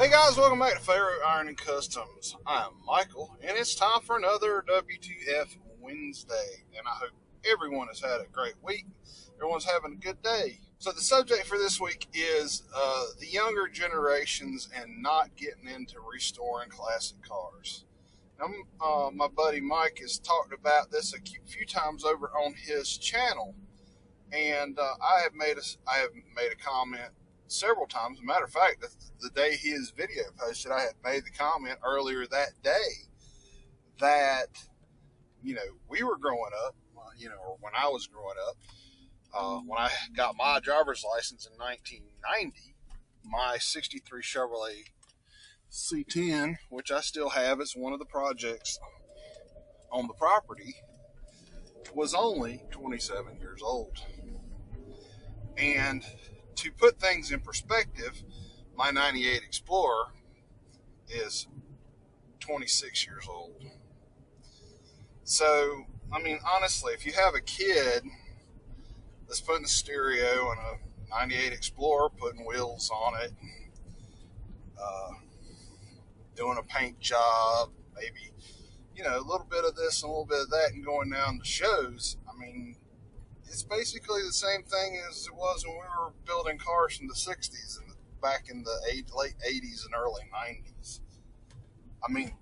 Hey guys, welcome back to Favorite Ironing Customs. I'm Michael, and it's time for another WTF Wednesday. And I hope everyone has had a great week. Everyone's having a good day. So the subject for this week is the younger generations and not getting into restoring classic cars. Now, my buddy Mike has talked about this a few times over on his channel, and I have made a comment several times. As a matter of fact, the day his video posted, I had made the comment earlier that day that, we were growing up, or when I was growing up, when I got my driver's license in 1990, my 63 Chevrolet C10, which I still have, it's one of the projects on the property, was only 27 years old. And to put things in perspective, my 98 Explorer is 26 years old. So, honestly, if you have a kid that's putting the stereo in a 98 Explorer, putting wheels on it, doing a paint job, maybe, a little bit of this and a little bit of that, and going down to shows, it's basically the same thing as it was when we were building cars from the 60s and back in the late 80s and early 90s.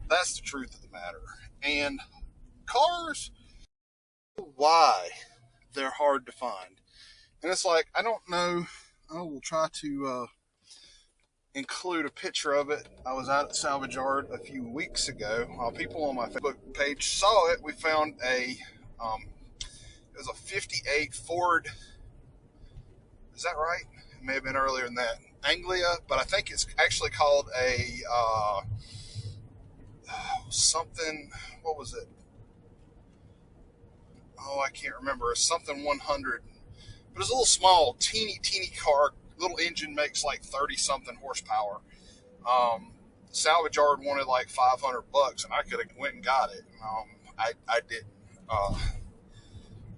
That's the truth of the matter. And cars, why they're hard to find. And it's like, I don't know, I will try to include a picture of it. I was out at Salvage Yard a few weeks ago. People on my Facebook page saw it. We found it was a 58 Ford, is that right? It may have been earlier than that, Anglia, but I think it's actually called a something, what was it? Oh, I can't remember. It's something 100, but it's a little small, teeny car. Little engine, makes like 30-something horsepower. Salvage Yard wanted like $500, and I could have went and got it. I didn't.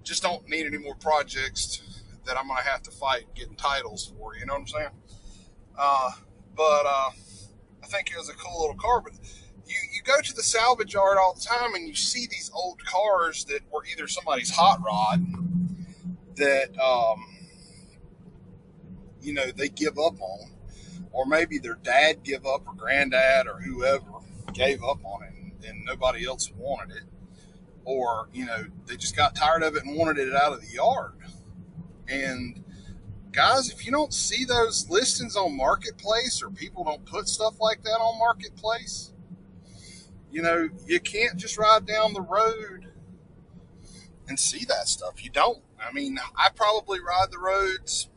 Just don't need any more projects that I'm going to have to fight getting titles for, you know what I'm saying? But I think it was a cool little car. But you go to the salvage yard all the time and you see these old cars that were either somebody's hot rod that, they give up on, or maybe their dad give up, or granddad, or whoever gave up on it and nobody else wanted it. Or, they just got tired of it and wanted it out of the yard. And guys, if you don't see those listings on Marketplace, or people don't put stuff like that on Marketplace, you can't just ride down the road and see that stuff. You don't. I probably ride the roads.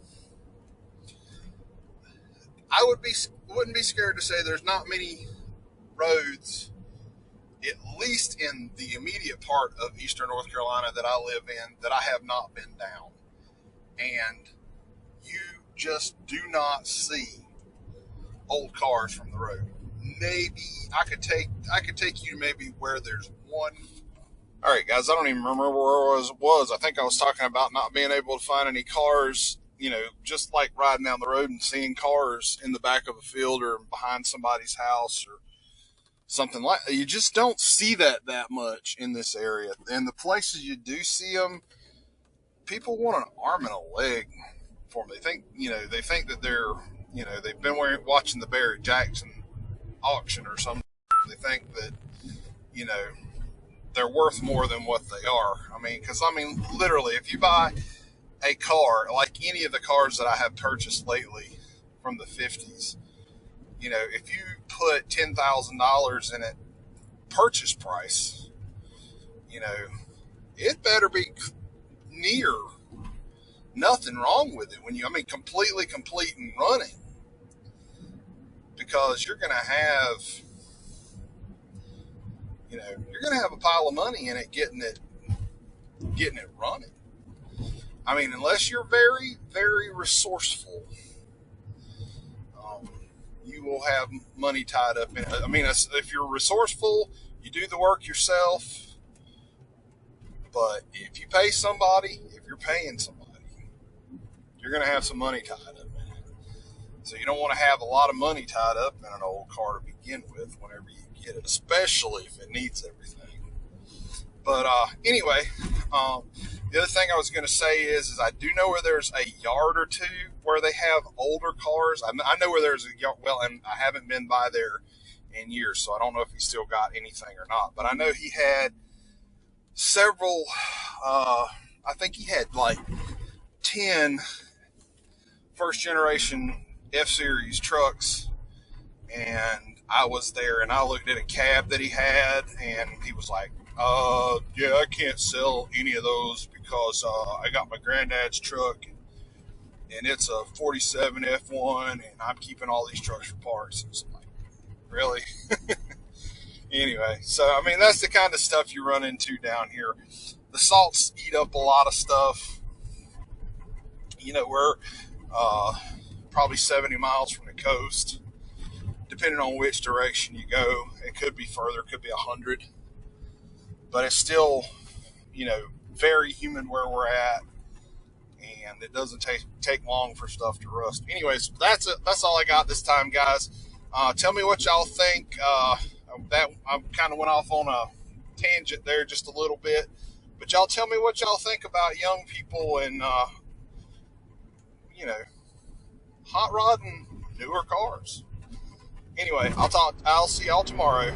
I wouldn't be scared to say there's not many roads, at least in the immediate part of eastern North Carolina that I live in, that I have not been down. And you just do not see old cars from the road. Maybe I could take you to maybe where there's one. All right, guys, I don't even remember where I was. I think I was talking about not being able to find any cars, just like riding down the road and seeing cars in the back of a field or behind somebody's house or something like that. You just don't see that much in this area. And the places you do see them, people want an arm and a leg for them. They think that they're, they've been watching the Barrett Jackson auction or something. They think that, they're worth more than what they are. Because literally, if you buy a car, like any of the cars that I have purchased lately from the 50s, if you put $10,000 in it purchase price, it better be near nothing wrong with it when completely complete and running, because you're going to have, a pile of money in it getting it running. Unless you're very, very resourceful, you will have money tied up in it. If you're resourceful, you do the work yourself. But if you pay somebody, if you're paying somebody, you're going to have some money tied up in it. So you don't want to have a lot of money tied up in an old car to begin with whenever you get it, especially if it needs everything. But anyway, the other thing I was going to say is I do know where there's a yard or two where they have older cars. I know where there's a yard, well, and I haven't been by there in years, so I don't know if he still got anything or not. But I know he had several, I think he had like 10 first generation F-Series trucks, and I was there and I looked at a cab that he had, and he was like, yeah, I can't sell any of those because I got my granddad's truck, and it's a 47 F1, and I'm keeping all these trucks for parts. It's like, really? Anyway, so I mean, that's the kind of stuff you run into down here. The salts eat up a lot of stuff. You know, we're probably 70 miles from the coast. Depending on which direction you go, it could be further, it could be 100. But it's still, you know, very humid where we're at, and it doesn't take long for stuff to rust. Anyways, that's it. That's all I got this time, guys. Tell me what y'all think. That I kind of went off on a tangent there just a little bit, but y'all tell me what y'all think about young people and you know, hot rodding newer cars. Anyway, I'll see y'all tomorrow.